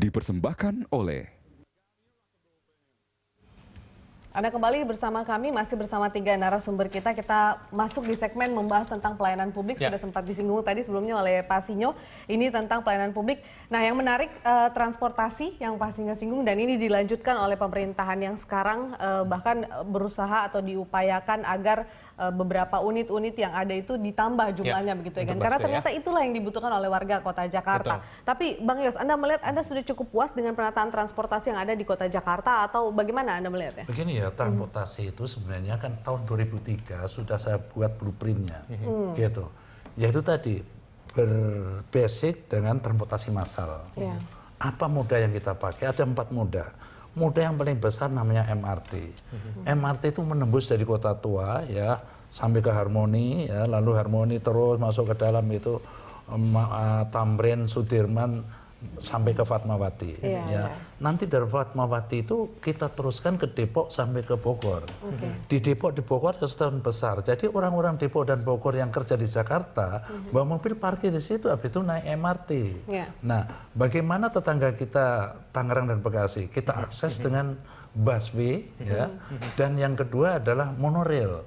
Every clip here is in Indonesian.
dipersembahkan oleh Anda kembali bersama kami, masih bersama 3 narasumber kita. Kita masuk di segmen membahas tentang pelayanan publik. Sudah sempat disinggung tadi sebelumnya oleh Pak Sinyo. Ini tentang pelayanan publik. Nah, yang menarik transportasi yang Pak Sinyo singgung, dan ini dilanjutkan oleh pemerintahan yang sekarang bahkan berusaha atau diupayakan agar beberapa unit-unit yang ada itu ditambah jumlahnya, begitu ya kan? Karena ternyata itulah yang dibutuhkan oleh warga Kota Jakarta. Betul. Tapi Bang Yos, Anda melihat Anda sudah cukup puas dengan penataan transportasi yang ada di Kota Jakarta atau bagaimana Anda melihatnya? Begini ya, transportasi itu sebenarnya kan tahun 2003 sudah saya buat blueprintnya, gitu. Yaitu tadi berbasic dengan transportasi massal. Apa moda yang kita pakai? Ada 4 moda. Moda yang paling besar namanya MRT. MRT itu menembus dari Kota Tua ya sampai ke Harmoni ya, lalu Harmoni terus masuk ke dalam itu Tamrin, Sudirman sampai ke Fatmawati ya. Nanti dari Fatmawati itu kita teruskan ke Depok sampai ke Bogor. Di Depok, di Bogor ada stasiun besar. Jadi orang-orang Depok dan Bogor yang kerja di Jakarta bawa mobil parkir di situ, habis itu naik MRT. Nah, bagaimana tetangga kita Tangerang dan Bekasi? Kita akses dengan busway ya. Dan yang kedua adalah monorail.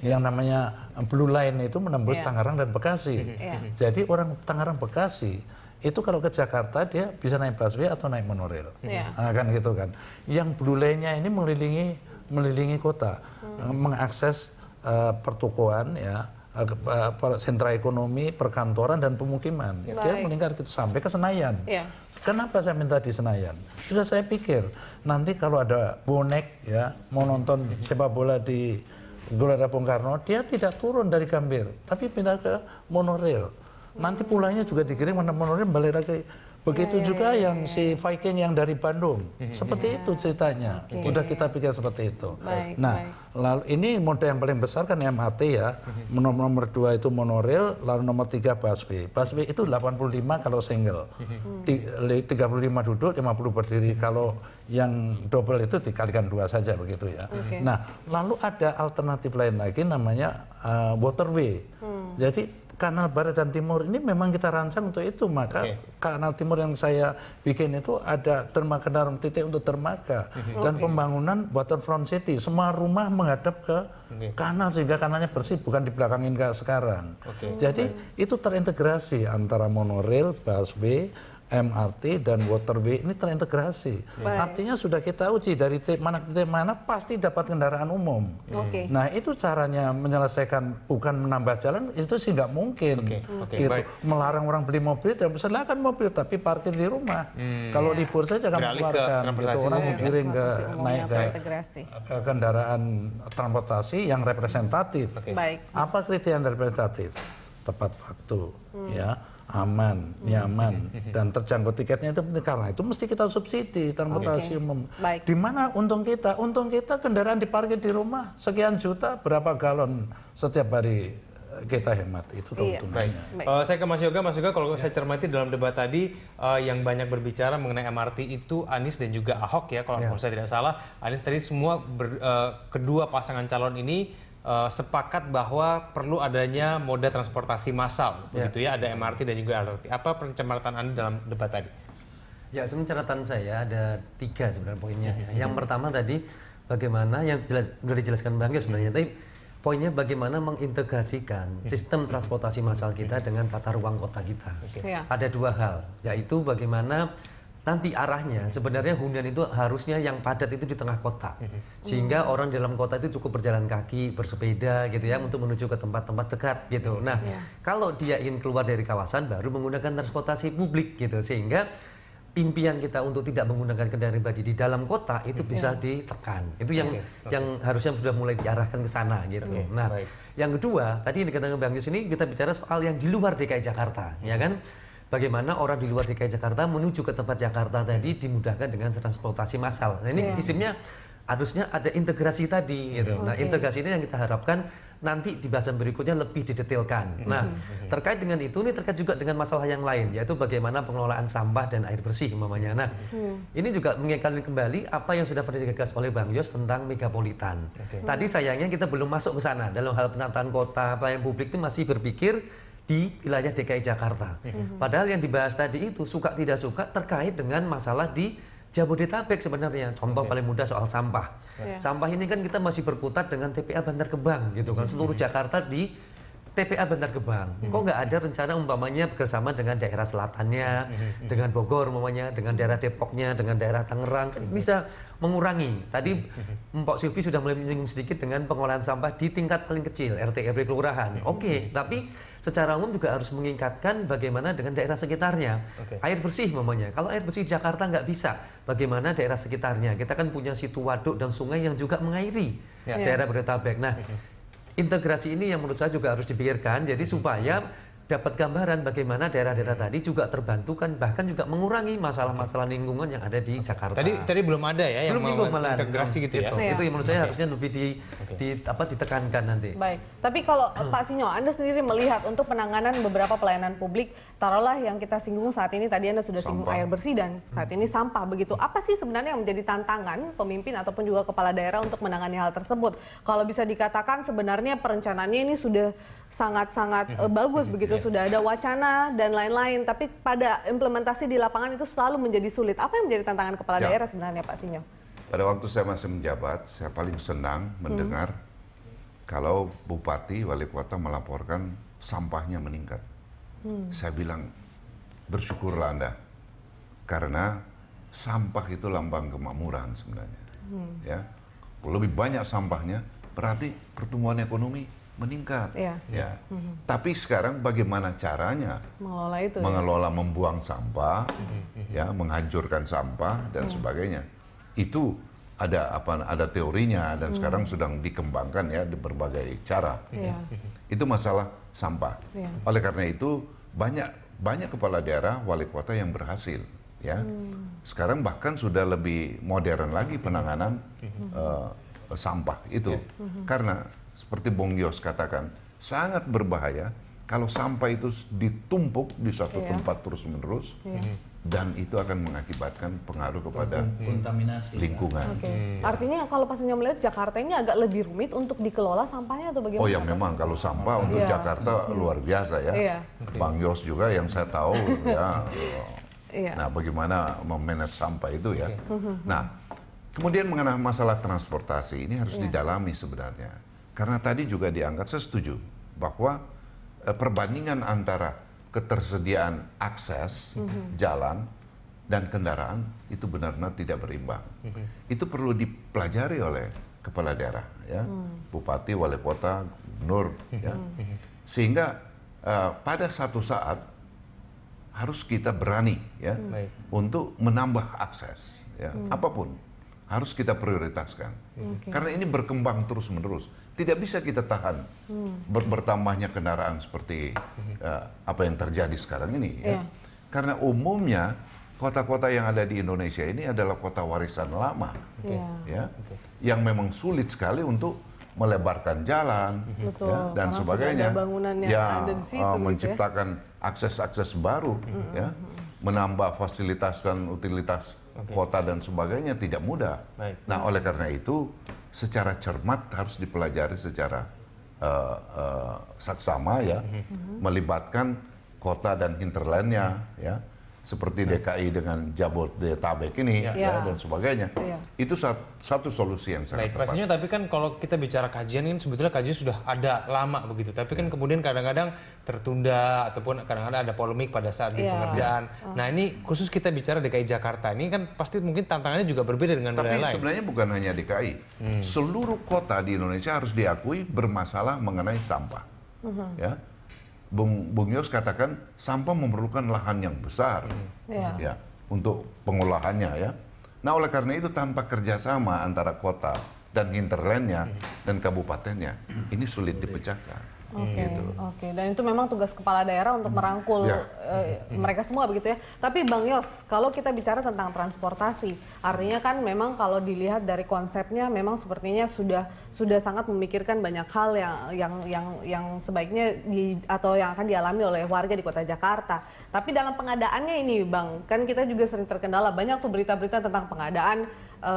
Yang namanya Blue Line itu menembus Tangerang dan Bekasi. Jadi orang Tangerang Bekasi itu kalau ke Jakarta dia bisa naik busway atau naik monorail, nah, kan gitu kan. Yang Blue Line-nya ini mengelilingi kota, mengakses pertokoan ya, sentra ekonomi, perkantoran dan pemukiman. Dia melingkar gitu sampai ke Senayan. Kenapa saya minta di Senayan? Sudah saya pikir nanti kalau ada bonek ya mau nonton sepak bola di Gelora Bung Karno, dia tidak turun dari Gambir, tapi pindah ke monorail. Nanti pulangnya juga dikirim mana monorail balik lagi. Begitu juga yang si Viking yang dari Bandung. Seperti itu ceritanya. Udah kita pikir seperti itu. Nah, lalu ini moda yang paling besar kan MRT ya. Nomor 2 itu monorail, lalu nomor 3 busway. Busway itu 85 kalau single. 35 duduk, 50 berdiri. Kalau yang double itu dikalikan 2 saja begitu ya. Nah, lalu ada alternatif lain lagi namanya waterway. Jadi Kanal Barat dan Timur ini memang kita rancang untuk itu, maka Kanal Timur yang saya bikin itu ada dermaga dalam titik untuk dermaga dan pembangunan waterfront city, semua rumah menghadap ke kanal sehingga kanalnya bersih, bukan di belakangin kayak sekarang. Jadi itu terintegrasi antara monorail, busway, MRT dan waterway ini terintegrasi. Artinya sudah kita uji dari titik mana pasti dapat kendaraan umum. Nah itu caranya menyelesaikan, bukan menambah jalan, itu sih nggak mungkin. Gitu. Melarang orang beli mobil, dan silakan mobil tapi parkir di rumah. Kalau libur saja kamu keluarkan. Gitu. Orang digiring ke naik ke kendaraan transportasi yang representatif. Apa kriteria representatif? Tepat waktu, ya. Aman, nyaman, dan terjangkau tiketnya itu penting. Karena itu mesti kita subsidi transportasi umum. Di mana untung kita? Untung kita kendaraan diparkir di rumah sekian juta, berapa galon setiap hari kita hemat. Itu keuntungannya. Saya ke Mas Yoga, kalau saya cermati dalam debat tadi yang banyak berbicara mengenai MRT itu Anies dan juga Ahok ya, kalau saya tidak salah. Anies tadi semua kedua pasangan calon ini sepakat bahwa perlu adanya moda transportasi massal, begitu ya, ada MRT dan juga LRT. Apa pencermatan Anda dalam debat tadi? Ya, sebenarnya catatan saya ada 3 sebenarnya poinnya. Yang pertama tadi bagaimana yang sudah dijelaskan Bang Yos sebenarnya, tapi poinnya bagaimana mengintegrasikan sistem transportasi massal kita dengan tata ruang kota kita. Ada 2 hal, yaitu bagaimana nanti arahnya sebenarnya hunian itu harusnya yang padat itu di tengah kota, sehingga orang di dalam kota itu cukup berjalan kaki, bersepeda gitu ya, untuk menuju ke tempat-tempat dekat gitu. Nah, kalau dia ingin keluar dari kawasan baru menggunakan transportasi publik gitu, sehingga impian kita untuk tidak menggunakan kendaraan pribadi di dalam kota itu bisa ditekan. Itu yang harusnya sudah mulai diarahkan ke sana gitu. Nah, yang kedua tadi yang dikatakan Bang Yus ini, kita bicara soal yang di luar DKI Jakarta, ya kan? Bagaimana orang di luar DKI Jakarta menuju ke tempat Jakarta tadi dimudahkan dengan transportasi massal. Nah ini isimnya harusnya ada integrasi tadi gitu. Nah integrasi ini yang kita harapkan nanti di bahasan berikutnya lebih didetailkan. Nah terkait dengan itu, ini terkait juga dengan masalah yang lain, yaitu bagaimana pengelolaan sampah dan air bersih umpamanya. Nah ini juga mengingatkan kembali apa yang sudah pernah digagas oleh Bang Yos tentang megapolitan. Tadi sayangnya kita belum masuk ke sana dalam hal penataan kota, pelayanan publik itu masih berpikir di wilayah DKI Jakarta. Padahal yang dibahas tadi itu suka tidak suka terkait dengan masalah di Jabodetabek sebenarnya. Contoh paling mudah soal sampah. Sampah ini kan kita masih berkutat dengan TPA Bantar Gebang gitu kan. Seluruh Jakarta di TPA Bantar Gebang. Kok nggak ada rencana umpamanya bersama dengan daerah selatannya, dengan Bogor umpamanya, dengan daerah Depoknya, dengan daerah Tangerang, kan bisa mengurangi. Tadi Mpok Silvi sudah mulai menyinggung sedikit dengan pengolahan sampah di tingkat paling kecil, RT RW kelurahan. Oke, tapi secara umum juga harus meningkatkan bagaimana dengan daerah sekitarnya. Air bersih umpamanya. Kalau air bersih Jakarta nggak bisa, bagaimana daerah sekitarnya? Kita kan punya situ waduk dan sungai yang juga mengairi daerah Jabodetabek. Nah, integrasi ini yang menurut saya juga harus dipikirkan, jadi supaya dapat gambaran bagaimana daerah-daerah tadi juga terbantukan, bahkan juga mengurangi masalah-masalah lingkungan yang ada di Jakarta. Tadi belum ada ya yang integrasi gitu ya. Itu yang menurut saya harusnya lebih ditekankan nanti. Baik, tapi kalau Pak Sinyo, Anda sendiri melihat untuk penanganan beberapa pelayanan publik, taruhlah yang kita singgung saat ini, tadi Anda sudah singgung air bersih dan saat ini sampah begitu. Apa sih sebenarnya yang menjadi tantangan pemimpin ataupun juga kepala daerah untuk menangani hal tersebut? Kalau bisa dikatakan sebenarnya perencanaannya ini sudah sangat-sangat bagus begitu, sudah ada wacana dan lain-lain, tapi pada implementasi di lapangan itu selalu menjadi sulit. Apa yang menjadi tantangan kepala daerah sebenarnya, Pak Sinyo? Pada waktu saya masih menjabat, saya paling senang mendengar kalau bupati, wali kota melaporkan sampahnya meningkat. Saya bilang, bersyukurlah Anda, karena sampah itu lambang kemakmuran sebenarnya. Ya, lebih banyak sampahnya, berarti pertumbuhan ekonomi meningkat. Ya. Tapi sekarang bagaimana caranya mengelola itu? Mengelola, membuang sampah, ya, menghancurkan sampah dan sebagainya. Itu ada teorinya dan sekarang sedang dikembangkan ya di berbagai cara. Itu masalah sampah. Oleh karena itu banyak kepala daerah, wali kota yang berhasil. Ya, sekarang bahkan sudah lebih modern lagi penanganan sampah itu, karena seperti Bung Yos katakan, sangat berbahaya kalau sampah itu ditumpuk di satu tempat terus-menerus, dan itu akan mengakibatkan pengaruh kepada kontaminasi lingkungan. Artinya kalau Pak Sinyo melihat Jakarta ini agak lebih rumit untuk dikelola sampahnya atau bagaimana? Oh ya, memang kalau sampah untuk Jakarta luar biasa ya. Bang Yos juga yang saya tahu ya. Nah, bagaimana memanage sampah itu ya. Nah, kemudian mengenai masalah transportasi ini harus didalami sebenarnya. Karena tadi juga diangkat, saya setuju bahwa perbandingan antara ketersediaan akses jalan dan kendaraan itu benar-benar tidak berimbang. Itu perlu dipelajari oleh kepala daerah, ya, bupati, wali kota, gubernur, ya, sehingga pada satu saat harus kita berani, ya, untuk menambah akses, ya, apapun harus kita prioritaskan, karena ini berkembang terus-menerus. Tidak bisa kita tahan bertambahnya kendaraan seperti apa yang terjadi sekarang ini. Ya. Karena umumnya kota-kota yang ada di Indonesia ini adalah kota warisan lama, ya, yang memang sulit sekali untuk melebarkan jalan, ya, dan sebagainya, ya, ada di situ, menciptakan akses-akses baru, ya, menambah fasilitas dan utilitas kota dan sebagainya tidak mudah. Nah, oleh karena itu secara cermat harus dipelajari secara saksama, ya, melibatkan kota dan hinterlandnya, ya, seperti DKI dengan Jabodetabek ini, ya, dan sebagainya. Itu satu solusi yang sangat tepat. Pastinya, tapi kan kalau kita bicara kajian ini sebetulnya kajian sudah ada lama begitu, tapi kan kemudian kadang-kadang tertunda ataupun kadang-kadang ada polemik pada saat di pengerjaan. Nah, ini khusus kita bicara DKI Jakarta ini kan pasti mungkin tantangannya juga berbeda dengan wilayah lain. Tapi sebenarnya bukan hanya DKI, seluruh kota di Indonesia harus diakui bermasalah mengenai sampah. Ya. Bung Yos katakan sampah memerlukan lahan yang besar, ya, untuk pengolahannya, ya. Nah, oleh karena itu tanpa kerjasama antara kota dan hinterlandnya dan kabupatennya, ini sulit dipecahkan. Oke. Dan itu memang tugas kepala daerah untuk merangkul mereka semua begitu ya. Tapi Bang Yos, kalau kita bicara tentang transportasi, artinya kan memang kalau dilihat dari konsepnya memang sepertinya sudah sangat memikirkan banyak hal yang sebaiknya atau yang akan dialami oleh warga di Kota Jakarta. Tapi dalam pengadaannya ini, Bang, kan kita juga sering terkendala banyak tuh berita-berita tentang pengadaan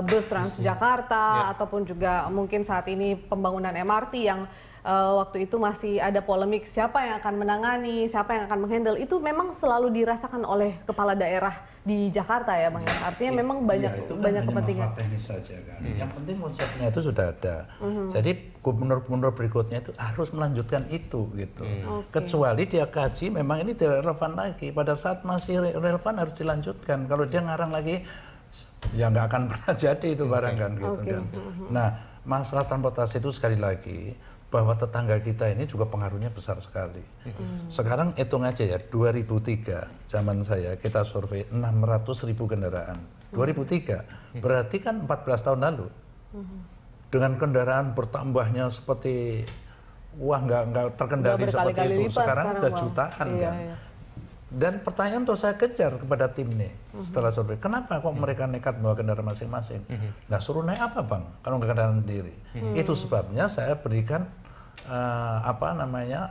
bus Transjakarta ataupun juga mungkin saat ini pembangunan MRT yang waktu itu masih ada polemik siapa yang akan menangani, siapa yang akan menghandle, itu memang selalu dirasakan oleh kepala daerah di Jakarta ya Bang. Artinya memang banyak kepentingan. Masalah teknis saja kan. Yang penting konsepnya itu sudah ada. Jadi gubernur-gubernur berikutnya itu harus melanjutkan itu gitu. Kecuali dia kaji memang ini tidak relevan lagi. Pada saat masih relevan harus dilanjutkan. Kalau dia ngarang lagi ya nggak akan pernah jadi itu barang kan gitu kan. Nah, masalah transportasi itu sekali lagi bahwa tetangga kita ini juga pengaruhnya besar sekali. Sekarang hitung aja ya, 2003 zaman saya kita survei 600.000 kendaraan. 2003 berarti kan 14 tahun lalu. Dengan kendaraan bertambahnya seperti wah nggak terkendali seperti itu. Sekarang udah jutaan kan. Dan pertanyaan tuh saya kejar kepada tim nih setelah survei, kenapa kok mereka nekat bawa kendaraan masing-masing? Nah, suruh naik apa Bang kalau nggak kendaraan sendiri? Itu sebabnya saya berikan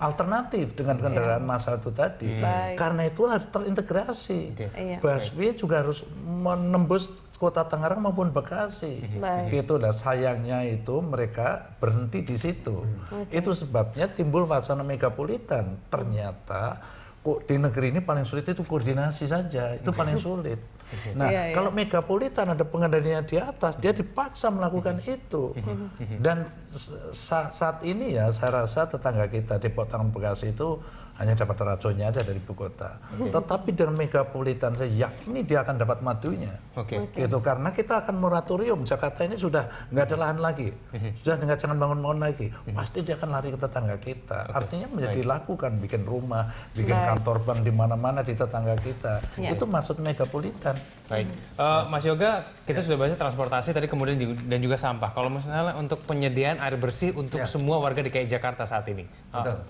alternatif dengan kendaraan massal itu tadi. Karena itu harus terintegrasi. Busway juga harus menembus Kota Tangerang maupun Bekasi. Gitu lah, sayangnya itu mereka berhenti di situ. Itu sebabnya timbul wacana megapolitan. Ternyata kok di negeri ini paling sulit itu koordinasi saja, itu paling sulit. Nah, kalau megapolitan ada pengendalinya di atas, dia dipaksa melakukan itu. Dan saat ini ya saya rasa tetangga kita Depok Tangerang Bekasi itu hanya dapat racunnya aja dari ibu kota. Tetapi dengan megapolitan saya yakini dia akan dapat madunya. Gitu, karena kita akan moratorium. Jakarta ini sudah nggak ada lahan lagi, sudah jangan bangun-bangun lagi. Pasti dia akan lari ke tetangga kita. Artinya menjadi lakukan bikin rumah, bikin kantor bank di mana-mana di tetangga kita. Itu maksud megapolitan. Baik, Mas Yoga, kita sudah bahas transportasi tadi kemudian dan juga sampah. Kalau misalnya untuk penyediaan air bersih untuk semua warga DKI Jakarta saat ini,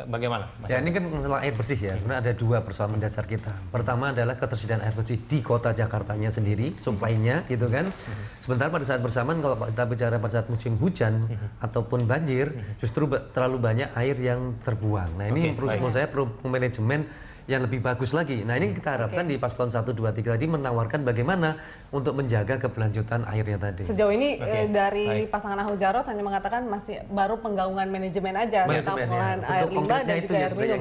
bagaimana? Mas Ini kan masalah air bersih ya. Sebenarnya ada dua persoalan mendasar kita. Pertama adalah ketersediaan air bersih di kota Jakartanya sendiri, supply-nya gitu kan. Sementara pada saat bersamaan kalau kita bicara pada saat musim hujan ataupun banjir, justru terlalu banyak air yang terbuang. Nah ini menurut saya perlu manajemen yang lebih bagus lagi. Nah ini kita harapkan di paslon 1, 2, 3 tadi menawarkan bagaimana untuk menjaga keberlanjutan airnya tadi. Sejauh ini dari pasangan Ahok Jarot hanya mengatakan masih baru penggaungan manajemen aja tentang pengolahan air limbah dan juga air minum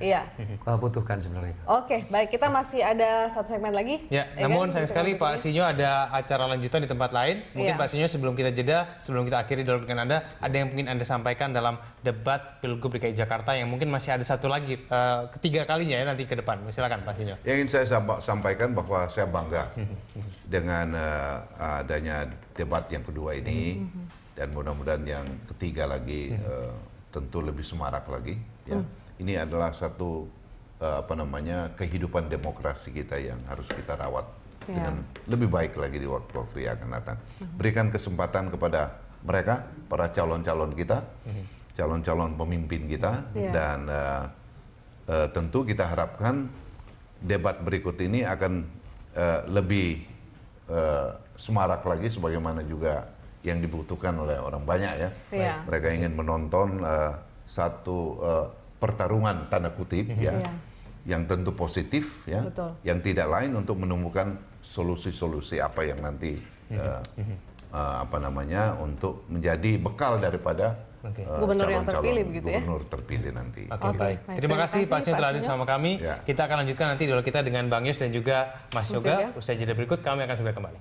ya. Kita butuhkan sebenarnya. Oke, baik, kita masih ada satu segmen lagi. Ya, namun sayang sekali Pak Sinyo ada acara lanjutan di tempat lain. Mungkin Pak Sinyo sebelum kita jeda, sebelum kita akhiri dialog dengan Anda, ada yang ingin Anda sampaikan dalam debat Pilgub DKI Jakarta yang mungkin masih ada satu lagi, ketiga kalinya ya nanti ke depan. Silakan Pak Sinyo. Yang ingin saya sampaikan bahwa saya bangga dengan adanya debat yang kedua ini, dan mudah-mudahan yang ketiga lagi tentu lebih semarak lagi. Ya. Ini adalah satu kehidupan demokrasi kita yang harus kita rawat dengan lebih baik lagi di waktu-waktu yang akan datang. Berikan kesempatan kepada mereka, para calon-calon kita, calon-calon pemimpin kita, dan tentu kita harapkan debat berikut ini akan lebih semarak lagi sebagaimana juga yang dibutuhkan oleh orang banyak ya. Mereka ingin menonton satu pertarungan tanda kutip yang tentu positif ya, yang tidak lain untuk menemukan solusi-solusi apa yang nanti untuk menjadi bekal daripada gubernur yang terpilih begitu ya. Gubernur terpilih nanti. Baik. Terima kasih Pak Sinyo telah hadir sama kami. Kita akan lanjutkan nanti dialog kita dengan Bang Yos dan juga Mas Yoga. Usai jeda berikut kami akan segera kembali.